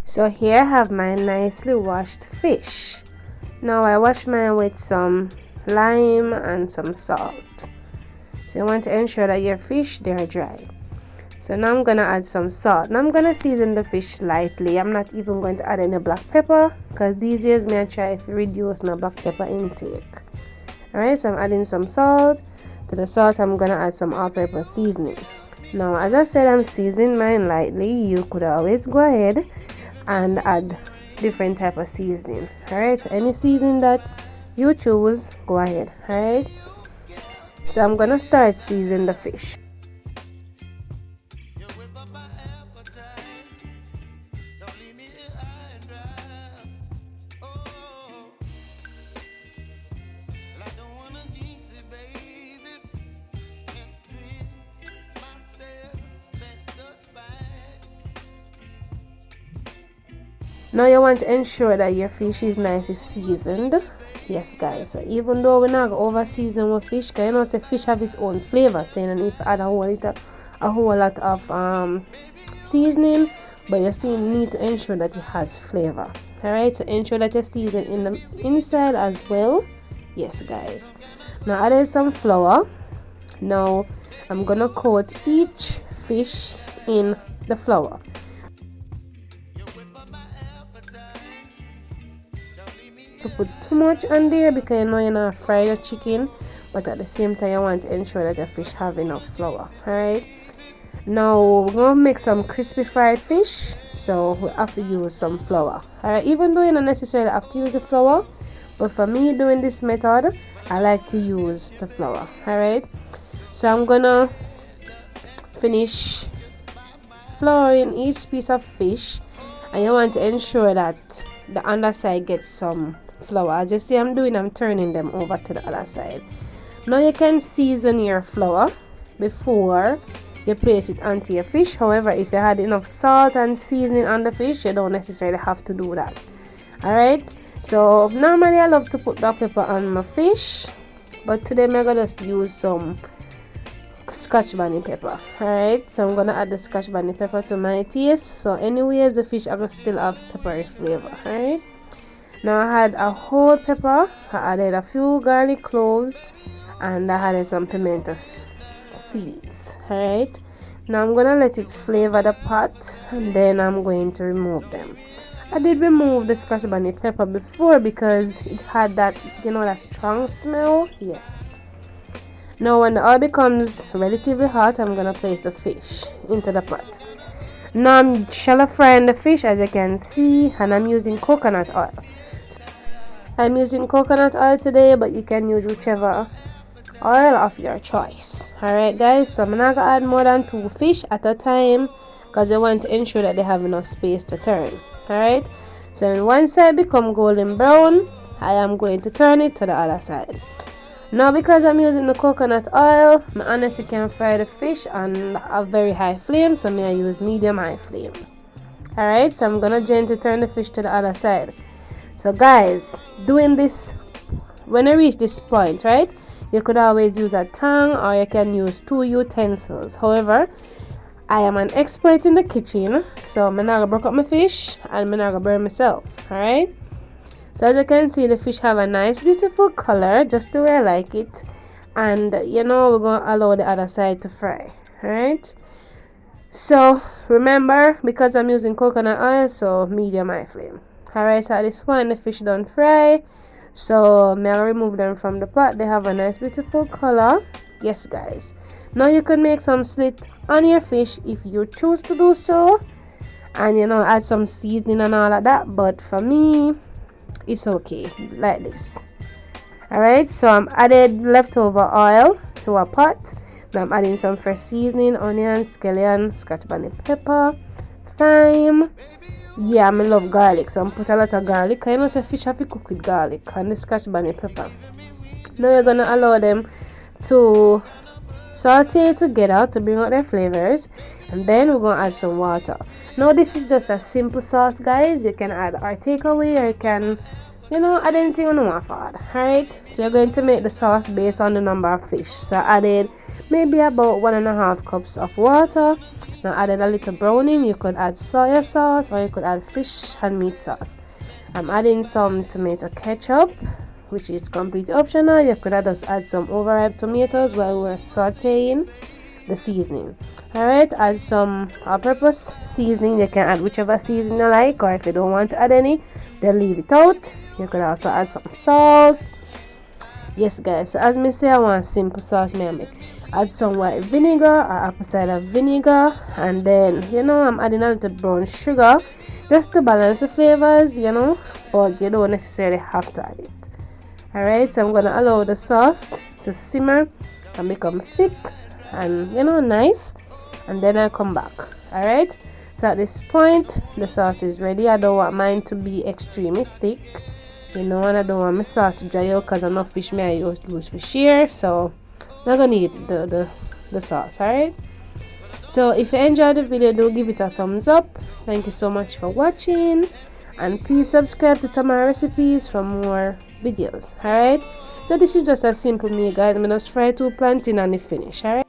So here I have my nicely washed fish. Now I wash mine with some lime and some salt. So you want to ensure that your fish, they are dry. So now I'm gonna add some salt. Now I'm gonna season the fish lightly. I'm not even going to add any black pepper because these days I try to reduce my black pepper intake. Alright, so I'm adding some salt. To the salt I'm gonna add some all-purpose seasoning. Now as I said, I'm seasoning mine lightly. You could always go ahead and add different type of seasoning. Alright, so any seasoning that you choose, go ahead. Alright, so I'm gonna start seasoning the fish. Now you want to ensure that your fish is nicely seasoned. Yes guys, so even though we're not over season with fish, because you know say fish have its own flavor, so you don't need to add a whole lot of seasoning, but you still need to ensure that it has flavor. Alright, so ensure that you season in the inside as well. Yes guys. Now add some flour. Now I'm gonna coat each fish in the flour. To put too much on there because you know you're not fry your chicken, but at the same time you want to ensure that your fish have enough flour. Alright, now we're gonna make some crispy fried fish, so we have to use some flour. Alright, even though you don't necessarily have to use the flour, but for me doing this method I like to use the flour. Alright, so I'm gonna finish flouring each piece of fish, and you want to ensure that the underside gets some flour. As you see I'm doing, I'm turning them over to the other side. Now you can season your flour before you place it onto your fish. However, if you had enough salt and seasoning on the fish, you don't necessarily have to do that. Alright, so normally I love to put black pepper on my fish, but today I'm gonna just use some scotch bonnet pepper. Alright, so I'm gonna add the scotch bonnet pepper to my taste, so anyways the fish are gonna still have peppery flavor. Alright, now I had a whole pepper, I added a few garlic cloves, and I added some pimento seeds. Alright, now I'm gonna let it flavor the pot, and then I'm going to remove them. I did remove the scotch bonnet pepper before because it had that, you know, that strong smell. Yes. Now when the oil becomes relatively hot, I'm gonna place the fish into the pot. Now I'm shallow frying the fish, as you can see, and I'm using coconut oil. I'm using coconut oil today, but you can use whichever oil of your choice. Alright guys, so I'm not gonna add more than 2 fish at a time because I want to ensure that they have enough space to turn. Alright, so when one side become golden brown, I am going to turn it to the other side. Now because I'm using the coconut oil, I honestly can fry the fish on a very high flame, so I use medium high flame. Alright, so I'm gonna gently turn the fish to the other side. So guys, doing this, when I reach this point, right, you could always use a tongue or you can use 2 utensils. However, I am an expert in the kitchen, so I'm not gonna break up my fish and I'm not gonna burn myself. Alright, so as you can see, the fish have a nice beautiful color, just the way I like it, and you know we're gonna allow the other side to fry. Alright, so remember, because I'm using coconut oil, so medium high flame. Alright, so at this point the fish done fry, so I'm gonna remove them from the pot. They have a nice beautiful color. Yes guys, now you can make some slit on your fish if you choose to do so, and you know add some seasoning and all of that, but for me it's okay like this. Alright, so I'm added leftover oil to a pot. Now I'm adding some fresh seasoning, onion, scallion, scotch bonnet pepper, thyme. Yeah, I love garlic, so I'm put a lot of garlic. I know so fish have to cook with garlic and the scotch bonnet pepper. Now you're gonna allow them to saute together to bring out their flavors, and then we're gonna add some water. Now this is just a simple sauce guys. You can add or take away, or you can, you know, add anything you want to add. Alright, so you're going to make the sauce based on the number of fish. So I added maybe about 1.5 cups of water, Now added a little browning. You could add soy sauce or you could add fish and meat sauce. I'm adding some tomato ketchup, which is completely optional. You could just add some overripe tomatoes while we're sauteing the seasoning. Alright, add some all-purpose seasoning. You can add whichever seasoning you like, or if you don't want to add any, then leave it out. You could also add some salt. Yes guys, so as me say, I want simple sauce. Me make add some white vinegar or apple cider vinegar, and then I'm adding a little brown sugar just to balance the flavors, but you don't necessarily have to add it. Alright, so I'm gonna allow the sauce to simmer and become thick and nice, and then I come back. Alright, so at this point the sauce is ready. I don't want mine to be extremely thick, and I don't want my sauce to dry out because enough fish may I use for share, so I'm not gonna need the sauce. Alright, so if you enjoyed the video, do give it a thumbs up. Thank you so much for watching, and please subscribe to Tamara Recipes for more videos. Alright, so this is just a simple meal, guys. I'm gonna fry 2 plantain and it finish. Alright.